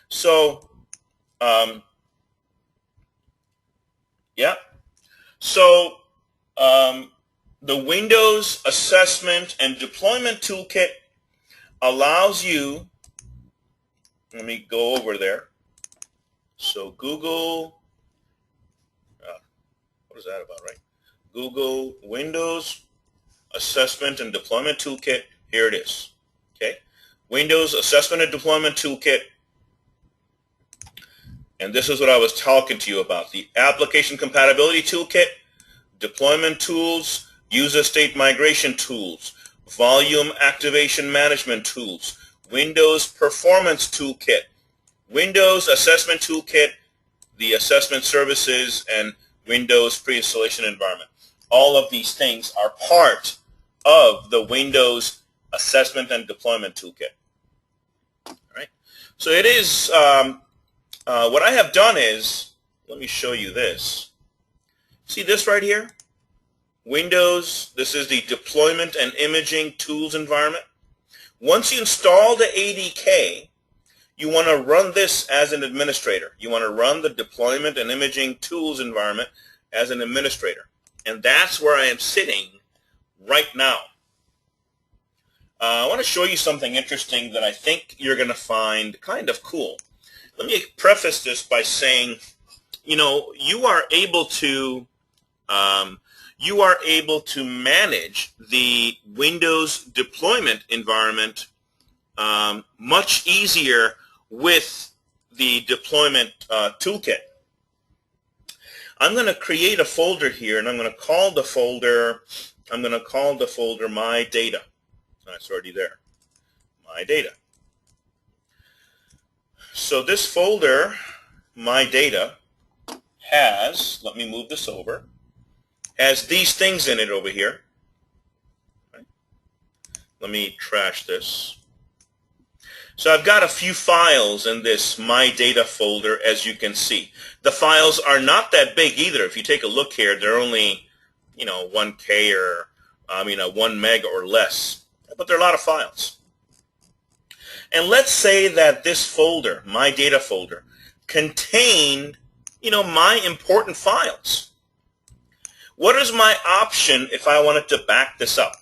So, yeah. So, the Windows Assessment and Deployment Toolkit allows you, let me go over there. So Google, what is that about, right? Google Windows Assessment and Deployment Toolkit. Here it is. Okay. Windows Assessment and Deployment Toolkit. And this is what I was talking to you about. The Application Compatibility Toolkit, Deployment Tools, User State Migration Tools, Volume Activation Management Tools, Windows Performance Toolkit, Windows Assessment Toolkit, the Assessment Services, and Windows Pre-Installation Environment. All of these things are part of the Windows Assessment and Deployment Toolkit. All right. So it is, what I have done is, let me show you this. See this right here? Windows, this is the Deployment and Imaging Tools environment. Once you install the ADK, you want to run this as an administrator. You want to run the Deployment and Imaging Tools environment as an administrator. And that's where I am sitting right now. I want to show you something interesting that I think you're going to find kind of cool. Let me preface this by saying, you know, you are able to manage the Windows deployment environment much easier with the deployment toolkit. I'm going to create a folder here, and I'm going to call the folder My Data. It's already there. My Data. So this folder, My Data, has, let me move this over, has these things in it over here. Right. Let me trash this. So I've got a few files in this My Data folder, as you can see. The files are not that big either. If you take a look here, they're only, 1K or, 1 meg or less. But there are a lot of files. And let's say that this folder, My Data folder, contained, my important files. What is my option if I wanted to back this up?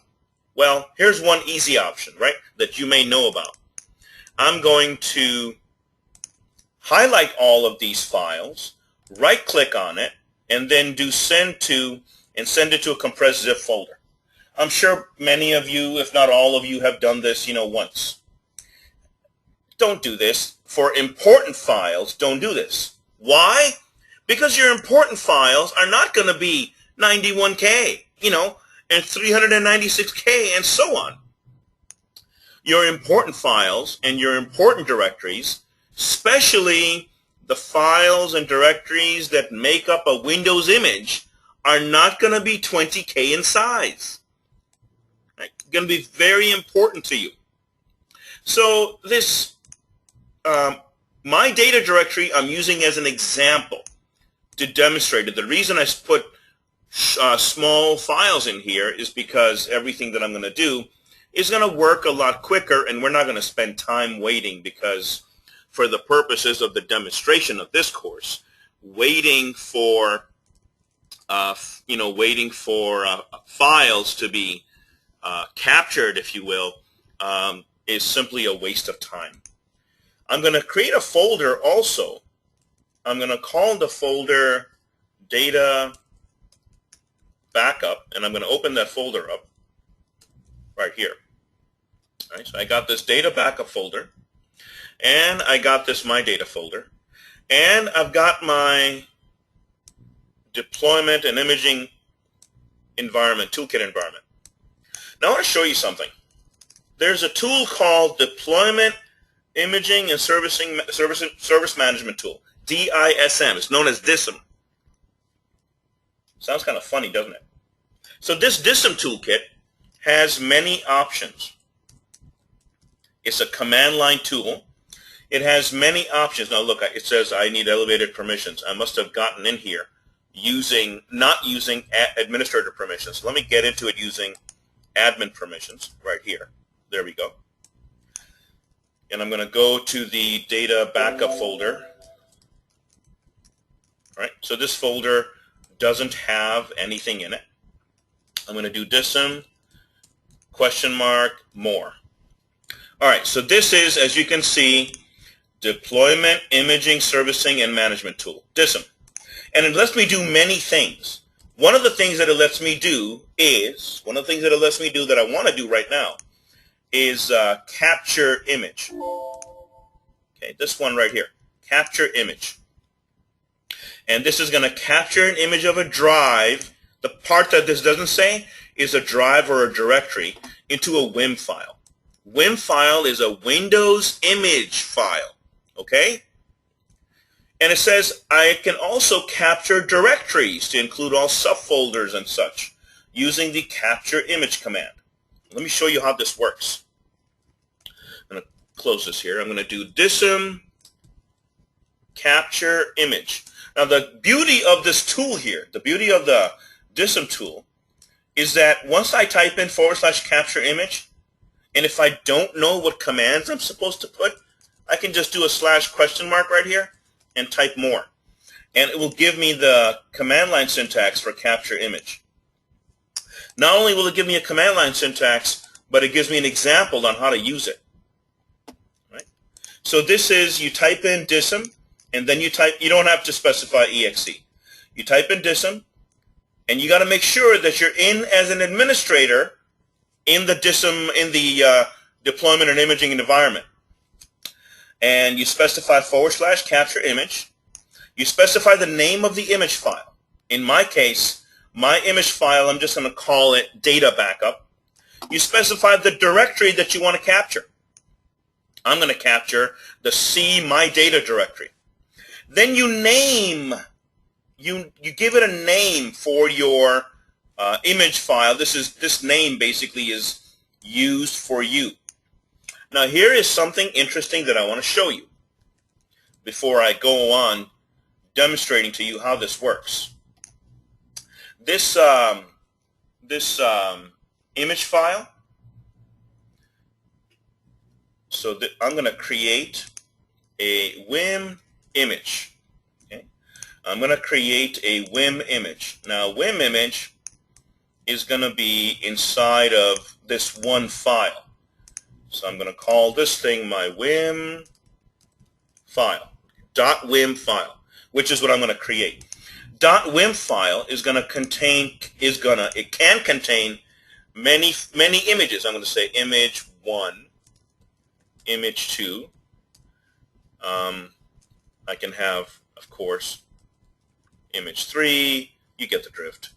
Well, here's one easy option, right, that you may know about. I'm going to highlight all of these files, right-click on it, and then do send to, and send it to a compressed zip folder. I'm sure many of you, if not all of you, have done this, once. Don't do this. For important files, don't do this. Why? Because your important files are not going to be 91K, and 396K, and so on. Your important files and your important directories, especially the files and directories that make up a Windows image, are not going to be 20K in size. Right? Going to be very important to you. So this My Data directory I'm using as an example to demonstrate it. The reason I put small files in here is because everything that I'm going to do is going to work a lot quicker, and we're not going to spend time waiting, because for the purposes of the demonstration of this course, waiting for files to be captured, if you will, is simply a waste of time. I'm going to create a folder also. I'm going to call the folder Data Backup, and I'm going to open that folder up right here. All right, so I got this Data Backup folder, and I got this My Data folder, and I've got my Deployment and Imaging Environment, Toolkit environment. Now I want to show you something. There's a tool called Deployment, Imaging, and Service Management Tool, DISM. It's known as DISM. Sounds kind of funny, doesn't it? So this DISM toolkit has many options. It's a command line tool. It has many options. Now look, it says I need elevated permissions. I must have gotten in here not using administrator permissions. Let me get into it using admin permissions right here. There we go. and I'm going to go to the data backup folder. All right, so this folder doesn't have anything in it. I'm going to do DISM, question mark, more. All right, so this is, as you can see, Deployment, Imaging, Servicing, and Management Tool, DISM. And it lets me do many things. One of the things that it lets me do that I want to do right now is capture image. Okay, this one right here, capture image. And this is going to capture an image of a drive. The part that this doesn't say is a drive or a directory into a WIM file. WIM file is a Windows image file, okay? And it says I can also capture directories to include all subfolders and such using the capture image command. Let me show you how this works. I'm going to close this here. I'm going to do DISM capture image. Now the beauty of this tool here, the beauty of the DISM tool, is that once I type in / capture image, and if I don't know what commands I'm supposed to put, I can just do a / right here and type more. And it will give me the command line syntax for capture image. Not only will it give me a command line syntax, but it gives me an example on how to use it. Right? So this is, you type in DISM, and then you don't have to specify exe. You type in DISM, and you got to make sure that you're in as an administrator in the DISM, in the deployment and imaging environment. And you specify / capture image. You specify the name of the image file. In my case, my image file, I'm just going to call it data backup. You specify the directory that you want to capture. I'm going to capture the C my data directory. Then you name, you give it a name for your image file. This name basically is used for you. Now here is something interesting that I want to show you before I go on demonstrating to you how this works. This image file, so I'm going to create a WIM image. Okay? I'm going to create a WIM image. Now WIM image is going to be inside of this one file. So I'm going to call this thing my WIM file, .wim file, which is what I'm going to create. .wim file is going to contain, it can contain many images. I'm going to say image 1, image 2. I can have, of course, image 3. You get the drift.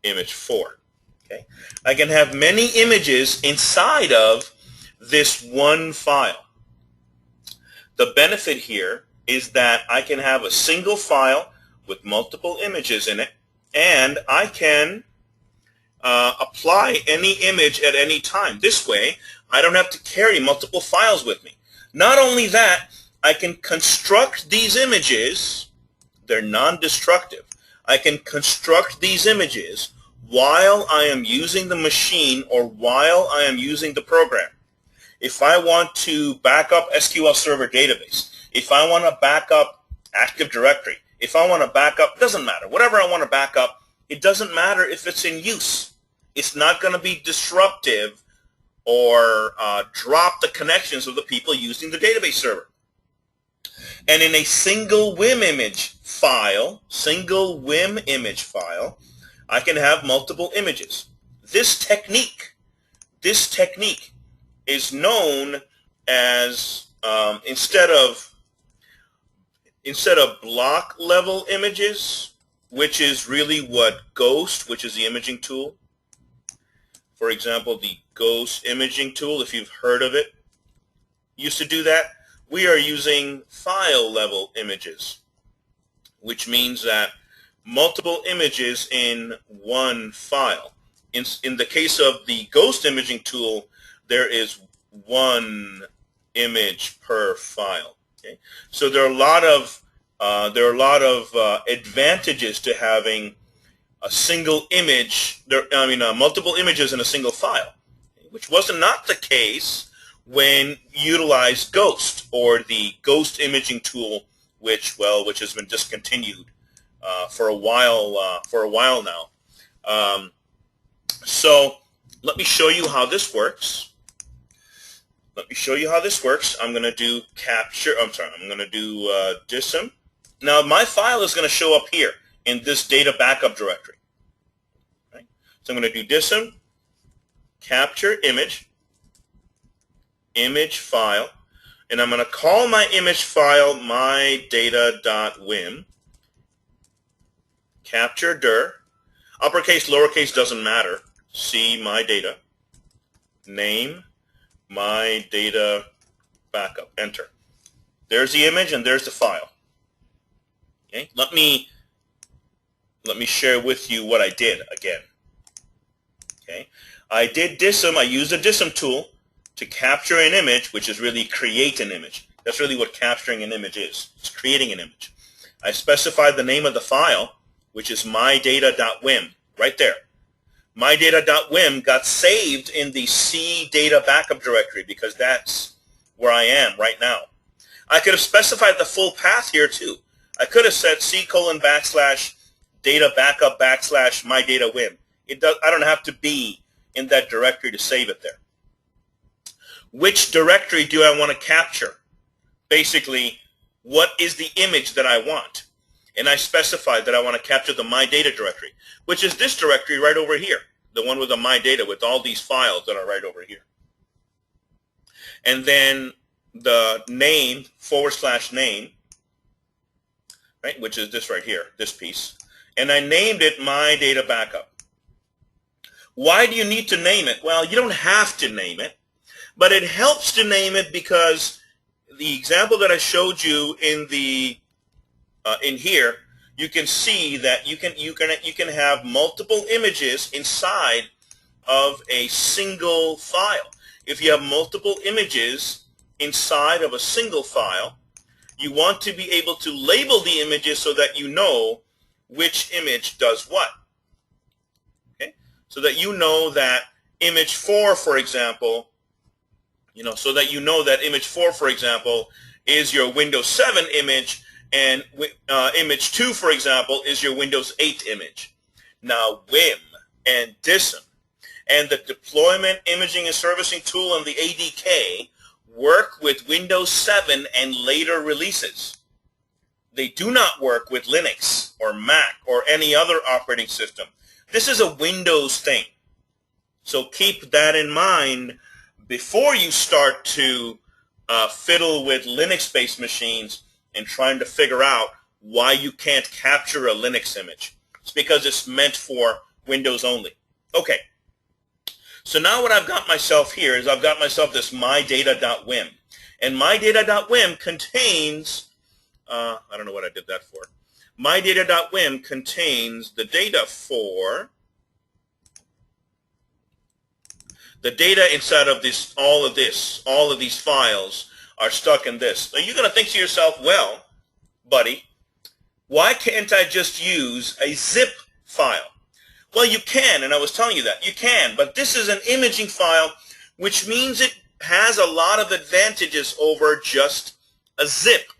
Image 4. Okay. I can have many images inside of this one file. The benefit here is that I can have a single file with multiple images in it, and I can apply any image at any time. This way, I don't have to carry multiple files with me. Not only that, I can construct these images. They're non-destructive. I can construct these images while I am using the machine or while I am using the program. If I want to back up SQL Server database, if I want to back up Active Directory, if I want to back up, doesn't matter. Whatever I want to back up, it doesn't matter if it's in use. It's not going to be disruptive or drop the connections of the people using the database server. And in a single WIM image file, I can have multiple images. This technique is known as instead of block level images, which is really what Ghost, which is the imaging tool. For example, the Ghost imaging tool, if you've heard of it, used to do that. We are using file level images, which means that multiple images in one file. In the case of the Ghost imaging tool, there is one image per file. Okay? So there are a lot of advantages to having a single image. Multiple images in a single file, which was not the case when you utilize Ghost, or the Ghost imaging tool, which has been discontinued for a while now. So let me show you how this works. I'm going to do capture. I'm going to do DISM. Now my file is going to show up here in this data backup directory. Right? So I'm going to do DISM, capture image file, and I'm going to call my image file mydata.wim, capture dir, uppercase, lowercase, doesn't matter, see my data, name my data backup, enter. There's the image and there's the file. Okay, let me share with you what I did again. Okay, I did DISM. I used the DISM tool to capture an image, which is really create an image. That's really what capturing an image is. It's creating an image. I specified the name of the file, which is mydata.wim, right there. Mydata.wim got saved in the C data backup directory because that's where I am right now. I could have specified the full path here too. I could have said C:\data backup / mydata.wim. I don't have to be in that directory to save it there. Which directory do I want to capture? Basically, what is the image that I want? And I specified that I want to capture the My Data directory, which is this directory right over here, the one with the My Data with all these files that are right over here. And then the name /name, right, which is this right here, this piece. And I named it My Data Backup. Why do you need to name it? Well, you don't have to name it, but it helps to name it because the example that I showed you in the in here, you can see that you can have multiple images inside of a single file. If you have multiple images inside of a single file, you want to be able to label the images so that you know which image does what. Okay? So that you know that image 4, for example, so that you know that image 4, for example, is your Windows 7 image, and image 2, for example, is your Windows 8 image. Now, WIM and DISM and the deployment, imaging, and servicing tool and the ADK work with Windows 7 and later releases. They do not work with Linux or Mac or any other operating system. This is a Windows thing. So keep that in mind before you start to fiddle with Linux-based machines and trying to figure out why you can't capture a Linux image. It's because it's meant for Windows only. Okay. So now what I've got myself here is I've got myself this mydata.wim. And mydata.wim contains, I don't know what I did that for. Mydata.wim contains the data for the data inside of this, all of these files are stuck in this. Now you're going to think to yourself, well, buddy, why can't I just use a zip file? Well, you can, and I was telling you that. You can, but this is an imaging file, which means it has a lot of advantages over just a zip.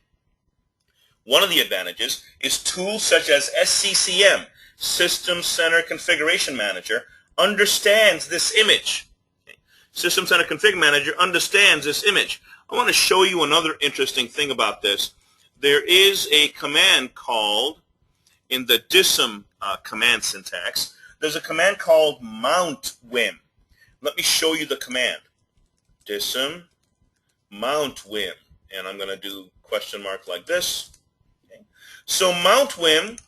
One of the advantages is tools such as SCCM, System Center Configuration Manager, understands this image. System Center Config Manager understands this image. I want to show you another interesting thing about this. There is a command called, in the DISM command syntax, there's a command called mount wim. Let me show you the command. DISM mount wim. And I'm going to do question mark like this. Okay. So mount wim,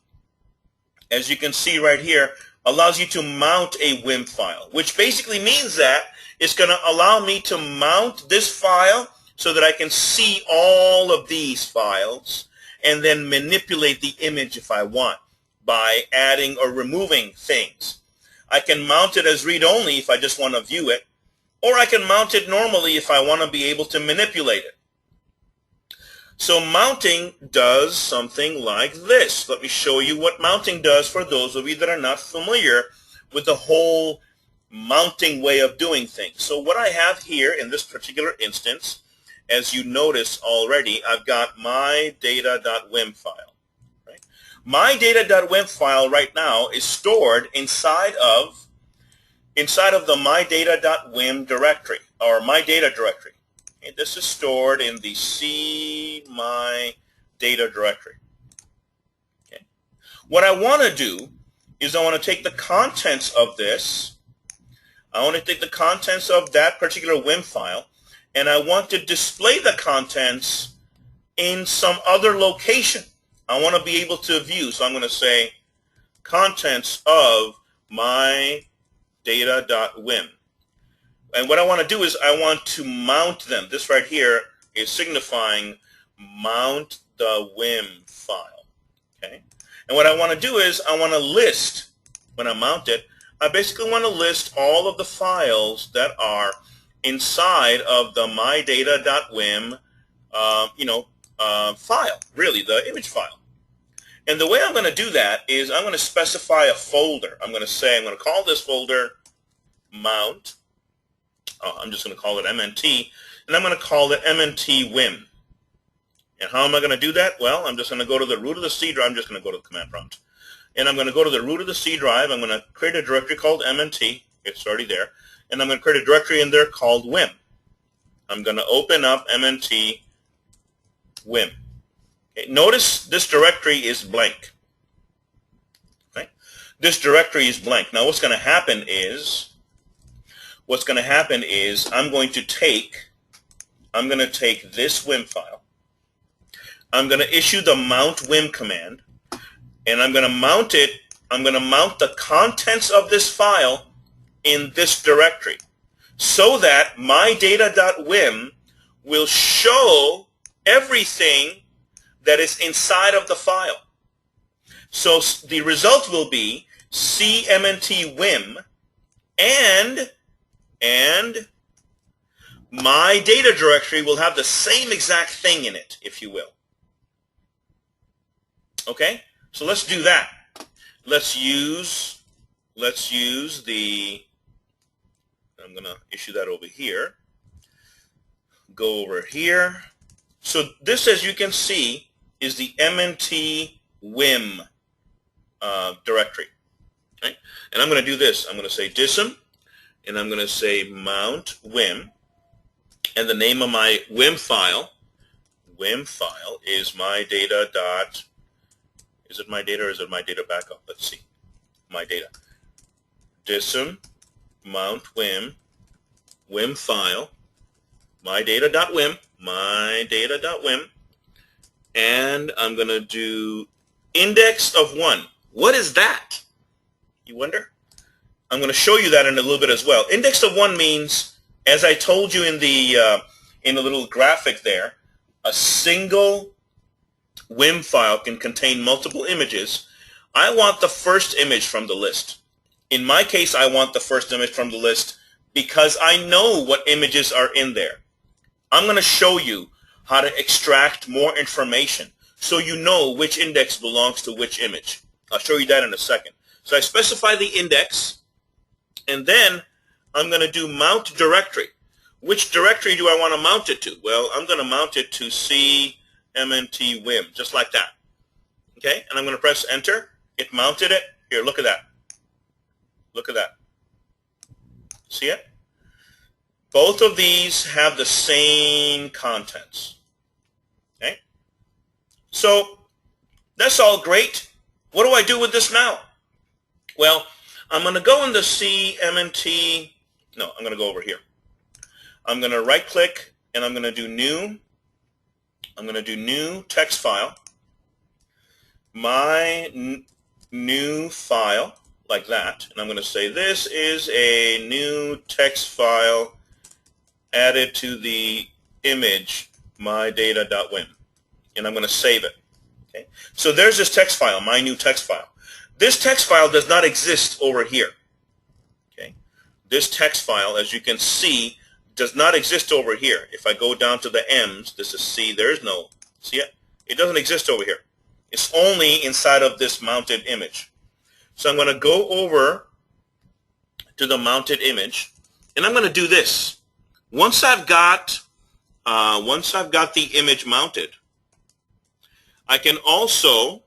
as you can see right here, allows you to mount a WIM file, which basically means that it's going to allow me to mount this file so that I can see all of these files and then manipulate the image if I want by adding or removing things. I can mount it as read-only if I just want to view it, or I can mount it normally if I want to be able to manipulate it. So mounting does something like this. Let me show you what mounting does for those of you that are not familiar with the whole mounting way of doing things. So what I have here in this particular instance, as you notice already, I've got my data.wim file. Right? My data.wim file right now is stored inside of the my data.wim directory, or my data directory. Okay? This is stored in the C my data directory. Okay? What I want to do is I want to take the contents of this. I want to take the contents of that particular WIM file, and I want to display the contents in some other location. I want to be able to view. So I'm going to say contents of my data.wim. And what I want to do is I want to mount them. This right here is signifying mount the WIM file. Okay? And what I want to do is I want to list, when I mount it, I basically want to list all of the files that are inside of the mydata.wim file, really the image file. And the way I'm going to do that is I'm going to specify a folder. I'm going to call this folder mount. I'm just going to call it MNT, and I'm going to call it MNT WIM. And how am I going to do that? Well, I'm just going to go to the root of the C drive. I'm just going to go to the command prompt. And I'm going to go to the root of the C drive. I'm going to create a directory called MNT. It's already there. And I'm going to create a directory in there called WIM. I'm going to open up MNT WIM. Okay. Notice this directory is blank. Okay. This directory is blank. Now what's going to happen is I'm going to take this WIM file. I'm going to issue the mount WIM command, and I'm going to mount it. I'm going to mount the contents of this file in this directory so that my data.wim will show everything that is inside of the file. So the result will be CMNT WIM and my data directory will have the same exact thing in it, if you will. Okay? So let's do that. Let's use the, I'm going to issue that over here. Go over here. So this, as you can see, is the MNT WIM directory. Okay? And I'm going to do this. I'm going to say DISM, and I'm going to say mount WIM, and the name of my WIM file is my data dot. Is it my data or is it my data backup? Let's see. My data. DISM mount WIM file, my data.wim, and I'm going to do index of 1. What is that? You wonder? I'm going to show you that in a little bit as well. Index of 1 means, as I told you in the little graphic there, a single WIM file can contain multiple images. I want the first image from the list. In my case, I want the first image from the list because I know what images are in there. I'm going to show you how to extract more information so you know which index belongs to which image. I'll show you that in a second. So I specify the index, and then I'm going to do mount directory. Which directory do I want to mount it to? Well, I'm going to mount it to CMNT WIM, just like that. Okay, and I'm going to press enter. It mounted it. Here, look at that. Look at that. See it? Both of these have the same contents. Okay? So that's all great. What do I do with this now? Well, I'm going to go in the CMNT. No, I'm going to go over here. I'm going to right click and I'm going to do new. I'm going to do new text file. My new file, like that. And I'm going to say this is a new text file added to the image mydata.wim, and I'm going to save it. Okay, so there's this text file, my new text file. This text file does not exist over here. Okay, this text file, as you can see, does not exist over here. If I go down to the M's, this is C. There's no, see it? It doesn't exist over here. It's only inside of this mounted image. So I'm going to go over to the mounted image, and I'm going to do this. Once I've got the image mounted, I can also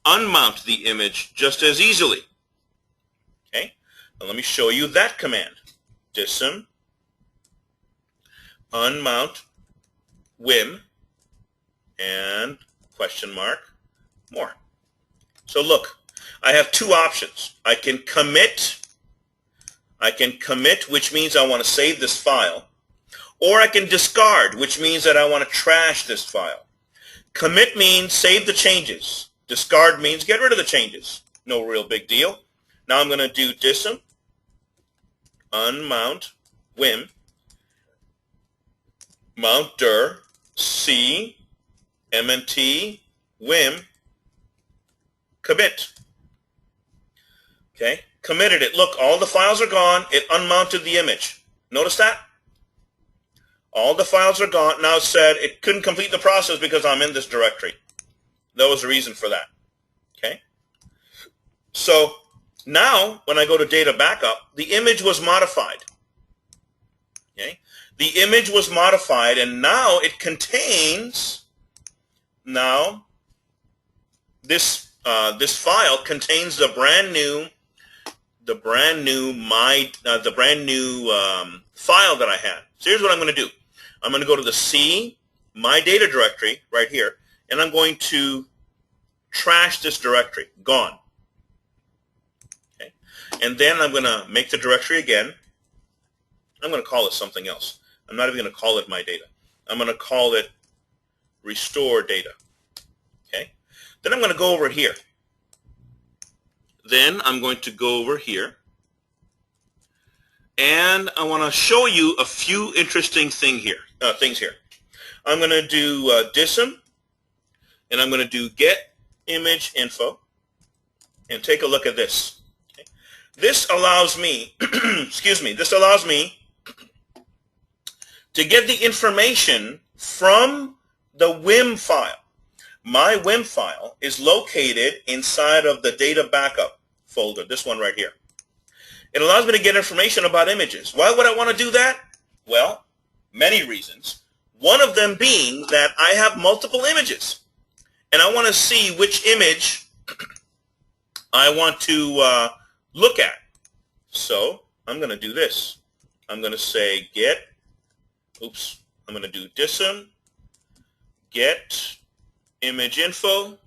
unmount the image just as easily. Okay, now let me show you that command. DISM unmount WIM and question mark more. So look, I have two options. I can commit, which means I want to save this file, or I can discard, which means that I want to trash this file. Commit means save the changes. Discard means get rid of the changes. No real big deal. Now I'm going to do DISM unmount WIM mount dir C MNT WIM commit. Okay, committed it. Look, all the files are gone. It unmounted the image. Notice that? All the files are gone. Now it said it couldn't complete the process because I'm in this directory. That was the reason for that. Okay? So now when I go to data backup, the image was modified. Okay? The image was modified, and now it contains, this file contains the brand new file that I had. So here's what I'm going to do. I'm going to go to the C, my data directory right here, and I'm going to trash this directory. Gone. Okay. And then I'm going to make the directory again. I'm going to call it something else. I'm not even going to call it my data. I'm going to call it restore data. Okay. Then I'm going to go over here. Then I'm going to go over here, and I want to show you a few interesting things here. I'm going to do DISM, and I'm going to do get image info, and take a look at this. Okay. This allows me, this allows me to get the information from the WIM file. My WIM file is located inside of the data backup folder, this one right here. It allows me to get information about images. Why would I want to do that? Well, many reasons. One of them being that I have multiple images, and I want to see which image I want to look at. So I'm going to do this. I'm going to say I'm going to do DISM get image info,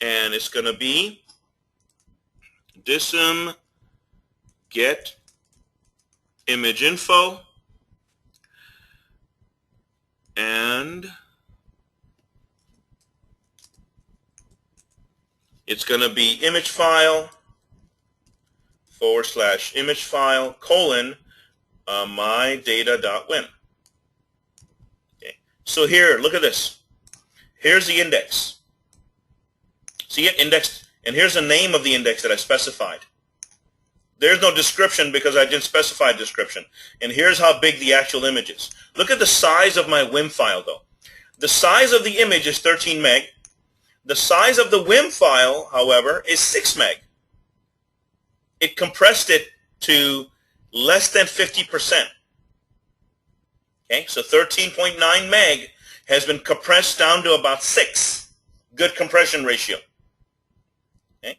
and it's going to be DISM get image info, and it's going to be image file / image file : my data.wim. Okay. So here, look at this. Here's the index. See it indexed, and here's the name of the index that I specified. There's no description because I didn't specify a description. And here's how big the actual image is. Look at the size of my WIM file though. The size of the image is 13 meg. The size of the WIM file, however, is 6 meg. It compressed it to less than 50%. Okay, so 13.9 meg has been compressed down to about 6. Good compression ratio. Okay,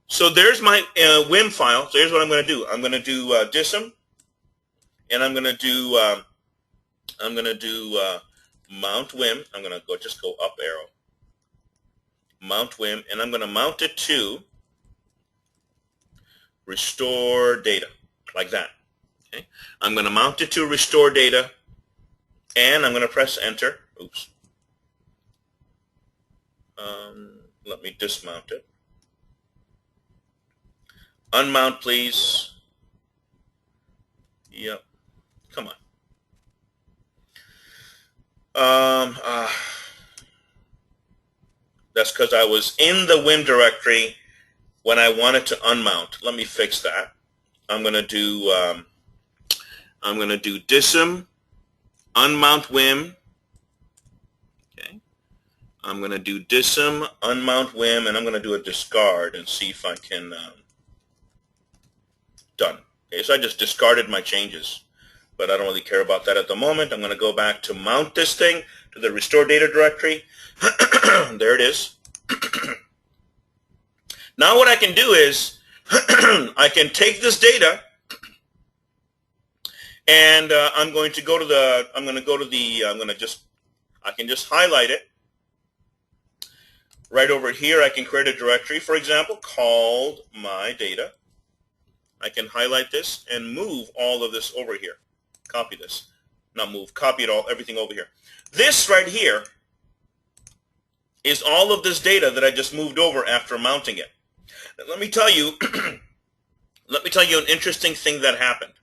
so there's my WIM file. So here's what I'm going to do. I'm going to do DISM, and I'm going to do mount WIM. I'm going to just go up arrow. Mount WIM, and I'm going to mount it to restore data, like that. Okay, I'm going to mount it to restore data, and I'm going to press enter. Oops. Let me dismount it. Unmount, please. Yep. Come on. That's because I was in the WIM directory when I wanted to unmount. Let me fix that. I'm going to do DISM unmount WIM. Okay. I'm going to do DISM, unmount WIM, and I'm going to do a discard and see if I can, done. Okay, so I just discarded my changes, but I don't really care about that at the moment. I'm going to go back to mount this thing to the restore data directory. There it is. Now what I can do is I can take this data and I'm going to go to the, I can just highlight it. Right over here, I can create a directory, for example, called my data. I can highlight this and move all of this over here. Copy this. Not move, copy it all, everything over here. This right here is all of this data that I just moved over after mounting it. Now, let me tell you, an interesting thing that happened.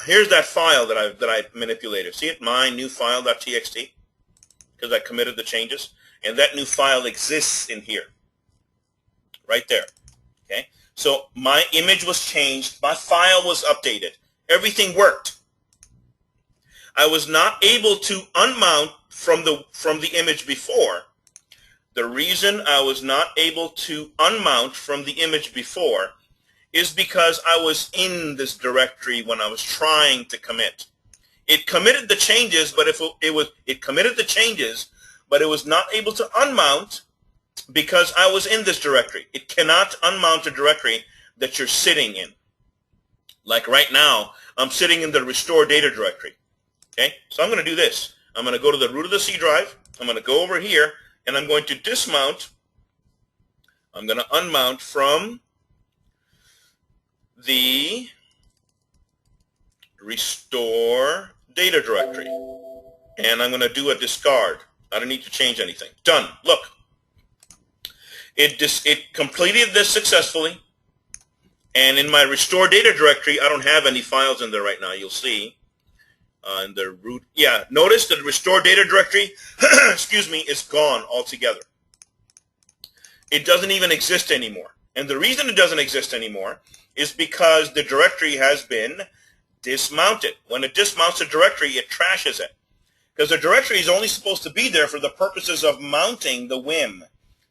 Here's that file that I manipulated. See it? My new file.txt, because I committed the changes. And that new file exists in here, right there, okay? So my image was changed, my file was updated, everything worked. I was not able to unmount from the image before. The reason I was not able to unmount from the image before is because I was in this directory when I was trying to commit. It committed the changes, but it committed the changes, but it was not able to unmount because I was in this directory. It cannot unmount a directory that you're sitting in. Like right now, I'm sitting in the restore data directory. Okay, so I'm going to do this. I'm going to go to the root of the C drive. I'm going to go over here, and I'm going to dismount. I'm going to unmount from the restore data directory, and I'm going to do a discard. I don't need to change anything. Done. Look, it completed this successfully, and in my restore data directory, I don't have any files in there right now. You'll see in the root. Yeah, notice that the restore data directory, excuse me, is gone altogether. It doesn't even exist anymore, and the reason it doesn't exist anymore is because the directory has been dismounted. When it dismounts a directory, it trashes it. Because the directory is only supposed to be there for the purposes of mounting the WIM,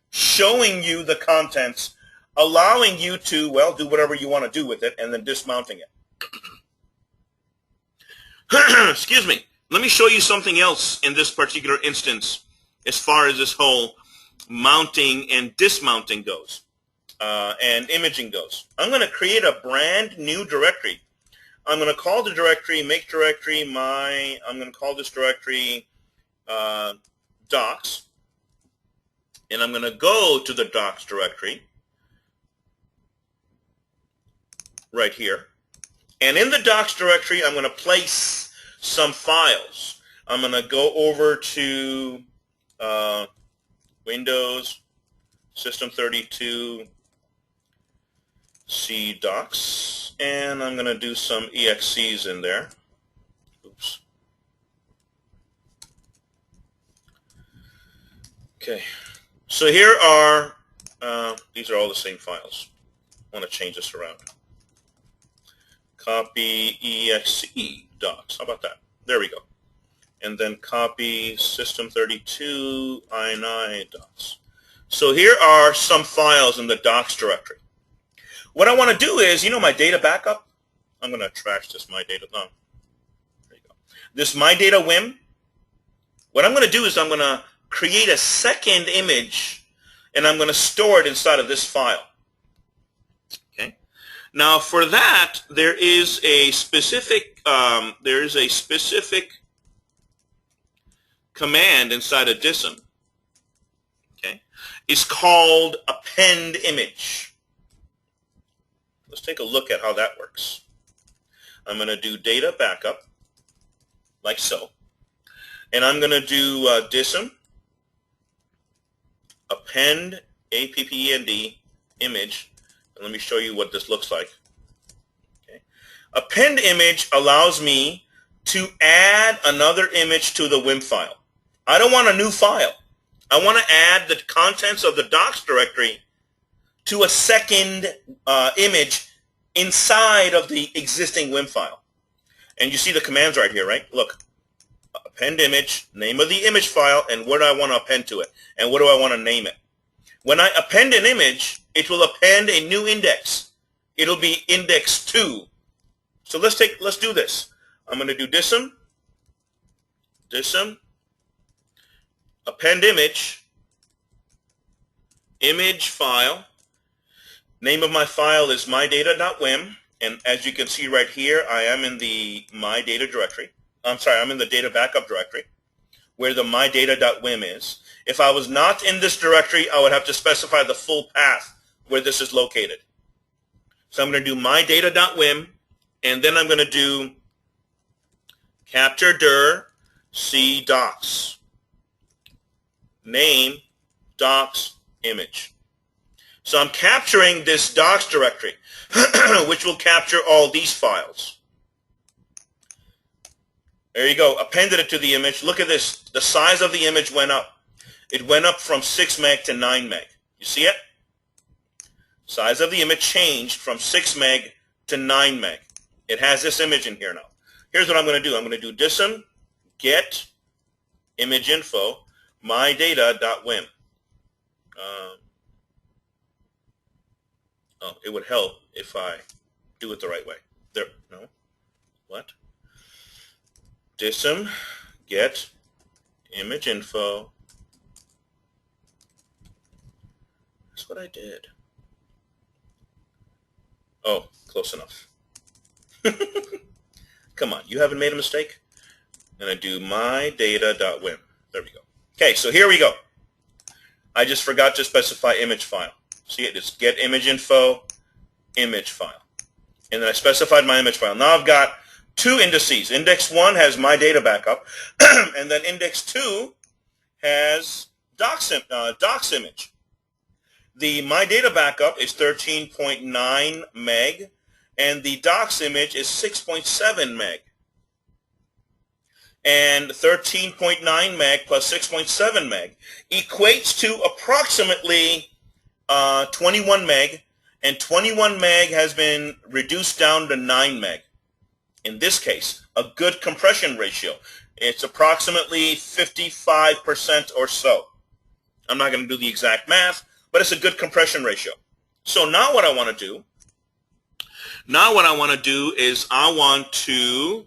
showing you the contents, allowing you to, well, do whatever you want to do with it, and then dismounting it. Excuse me. Let me show you something else in this particular instance as far as this whole mounting and dismounting goes, and imaging goes. I'm going to create a brand new directory. I'm going to call the directory, make directory I'm going to call this directory docs, and I'm going to go to the docs directory right here. And in the docs directory, I'm going to place some files. I'm going to go over to Windows System 32 C docs, and I'm going to do some exes in there. Oops. Okay, so here are, these are all the same files. I want to change this around. Copy exe docs. How about that? There we go. And then copy System 32 ini docs. So here are some files in the docs directory. What I want to do is, you know my data backup? I'm going to trash this my data. No. There you go. This my data WIM. What I'm going to do is I'm going to create a second image, and I'm going to store it inside of this file. Okay. Now for that, there is a specific command inside of DISM. Okay. It's called append image. Let's take a look at how that works. I'm going to do data backup, like so. And I'm going to do DISM, append, APPEND, image. And let me show you what this looks like. Okay. Append image allows me to add another image to the WIM file. I don't want a new file. I want to add the contents of the docs directory to a second image inside of the existing WIM file. And you see the commands right here, right? Look, append image, name of the image file, and what do I want to append to it, and what do I want to name it. When I append an image, it will append a new index. It'll be index 2. So let's do this. I'm going to do DISM, append image, image file. Name of my file is mydata.wim, and as you can see right here, I am in the my data directory. I'm in the data backup directory where the mydata.wim is. If I was not in this directory, I would have to specify the full path where this is located. So I'm going to do mydata.wim, and then I'm going to do capture dir c docs, name docs image. So I'm capturing this docs directory, which will capture all these files. There you go. Appended it to the image. Look at this. The size of the image went up. It went up from 6 meg to 9 meg. You see it? Size of the image changed from 6 meg to 9 meg. It has this image in here now. Here's what I'm going to do. I'm going to do dism get image info mydata.wim. Oh, it would help if I do it the right way. There, no. What? Dism get image info. That's what I did. Oh, close enough. Come on, you haven't made a mistake? I'm going to do mydata.wim. There we go. Okay, so here we go. I just forgot to specify image file. See it? It's get image info, image file. And then I specified my image file. Now I've got two indices. Index 1 has my data backup, and then index 2 has docs image. The my data backup is 13.9 meg, and the docs image is 6.7 meg. And 13.9 meg plus 6.7 meg equates to approximately 21 meg, and 21 meg has been reduced down to 9 meg. In this case, a good compression ratio. It's approximately 55% or so. I'm not going to do the exact math, but it's a good compression ratio. So now what I want to do, is I want to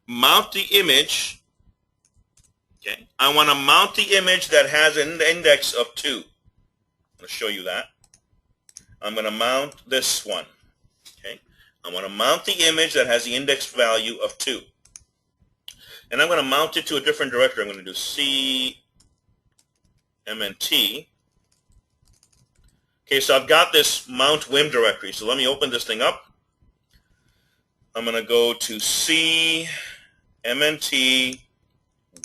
mount the image. Okay, I want to mount the image that has an index of 2. I'm going to show you that. I'm going to mount this one. Okay, I want to mount the image that has the index value of 2. And I'm going to mount it to a different directory. I'm going to do cmnt. Okay, so I've got this mount wim directory. So let me open this thing up. I'm going to go to cmnt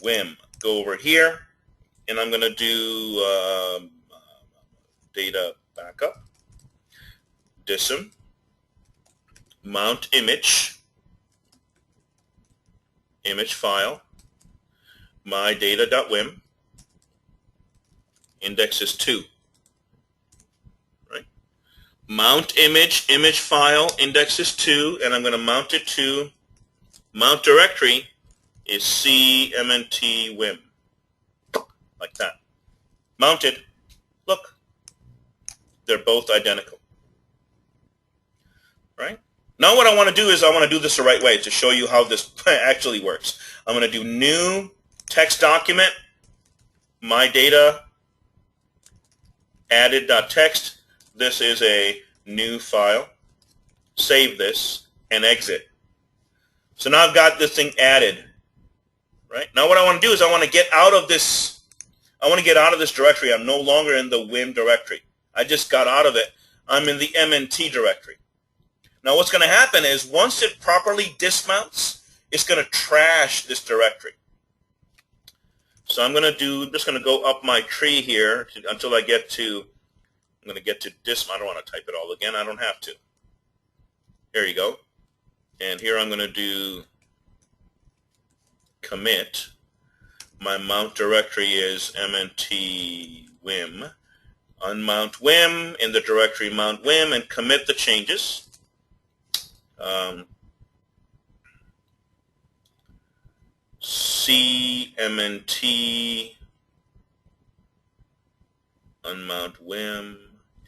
wim. Go over here, and I'm going to do data backup, dism, mount image, image file, mydata.wim, index is 2. Right? Mount image, image file, index is 2, and I'm going to mount it to mount directory is cmnt wim. Like that. Mounted. Look. They're both identical. Right? Now what I want to do is I want to do this the right way to show you how this actually works. I'm going to do new text document, my data added.txt. This is a new file. Save this and exit. So now I've got this thing added. Right? Now what I want to do is I want to get out of this directory. I'm no longer in the WIM directory. I just got out of it. I'm in the MNT directory. Now what's going to happen is once it properly dismounts, it's going to trash this directory. So I'm just going to go up my tree here until I'm going to get to DISM. I don't want to type it all again. I don't have to. There you go. And here I'm going to do commit. My mount directory is mnt wim. Unmount wim in the directory mount wim and commit the changes. CMNT unmount WIM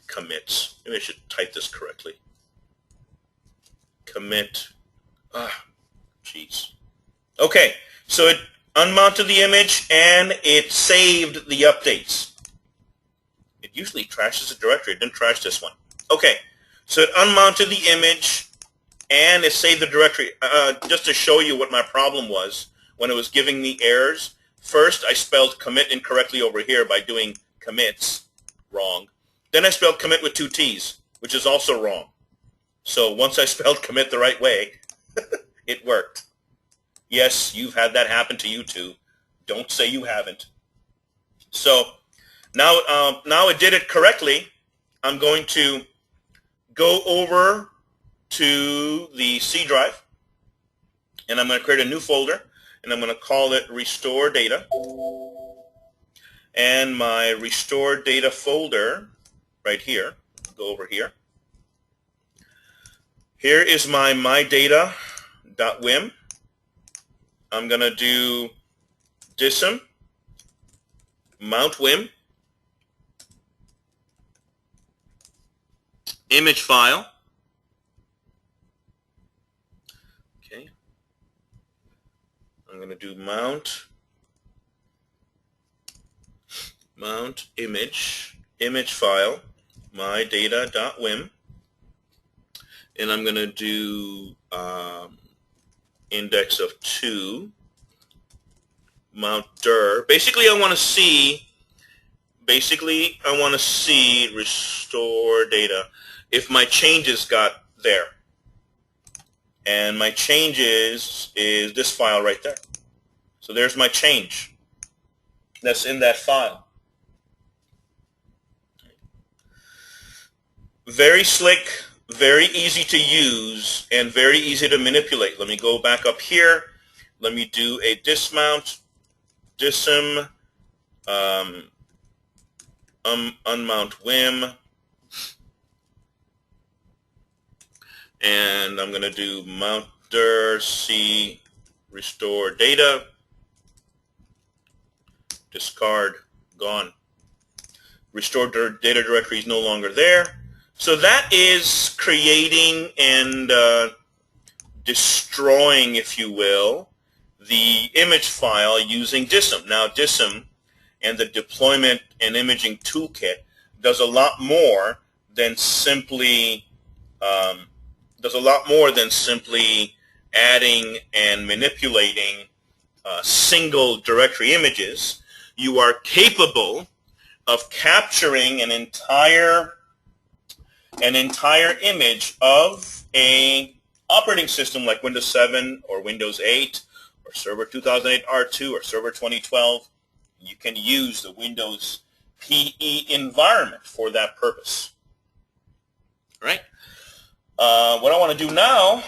commits. Maybe I should type this correctly. Commit. Jeez. Okay, so it unmounted the image and it saved the updates. It usually trashes the directory. It didn't trash this one. Okay, so it unmounted the image and it saved the directory. Just to show you what my problem was when it was giving me errors, first I spelled commit incorrectly over here by doing commits wrong. Then I spelled commit with 2 T's, which is also wrong. So once I spelled commit the right way, it worked. Yes, you've had that happen to you too. Don't say you haven't. So now it did it correctly. I'm going to go over to the C drive, and I'm going to create a new folder, and I'm going to call it Restore Data. And my Restore Data folder right here, go over here. Here is my mydata.wim. I'm going to do DISM, mount WIM, image file. Okay. I'm going to do mount image file, mydata.wim. And I'm going to do index of 2, mount dir. Basically, I want to see restore data if my changes got there. And my changes is this file right there. So there's my change that's in that file. Very slick, very easy to use, and very easy to manipulate. Let me go back up here. Let me do a dismount, DISM, unmount WIM, and I'm going to do mount dir C restore data, discard, gone. Restore data directory is no longer there. So that is creating and destroying, if you will, the image file using DISM. Now DISM and the deployment and imaging toolkit does a lot more than simply adding and manipulating single directory images. You are capable of capturing an entire image of a operating system like Windows 7 or Windows 8 or Server 2008 R2 or Server 2012. You can use the Windows PE environment for that purpose. All right. What I want to do now